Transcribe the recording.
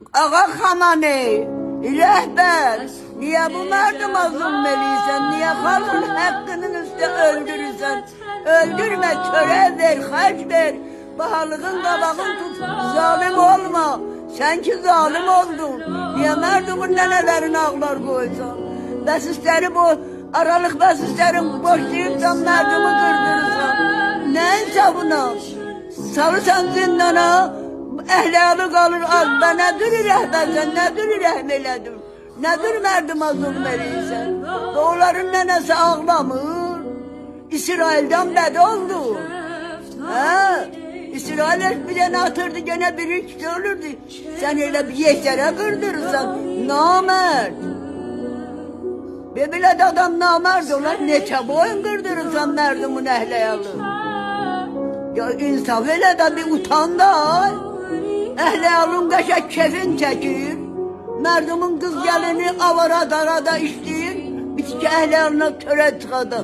Ağa Xamani, rehber, niye bu merduma zulmeliysen, niye halkın hakkının üstü öldürürsen, öldürme, töre ver, harç ver, bahalığın qabağın tut, zalim olma, sen ki zalim oldun, niye merdumun nənələrin ağlar koysan, bəsisləri bu, aralık bəsislərin boşlayıpsan, merdumu kırdırırsan, ne hesabına, salırsan zindana, Ehliyalı kalır az da nedir rehbersen, nedir rehm elədir, nedir merduma zulm eləyirsən, doğuların nənəsi ağlamır, İsrail'den bed oldu, İsrail bir tane atırdı gene bir iki ölürdü, sen öyle bir yeşere kırdırırsan, namert, bebiled adam namert olar, neçe boyun kırdırırsan merdumun ehliyalı, ya insaf elə de bir utan da, Əhliyalın qəşək kefin çəkir, mərdumun qız gəlini avara darada işləyir, bitki əhliyalına törə çıxadı.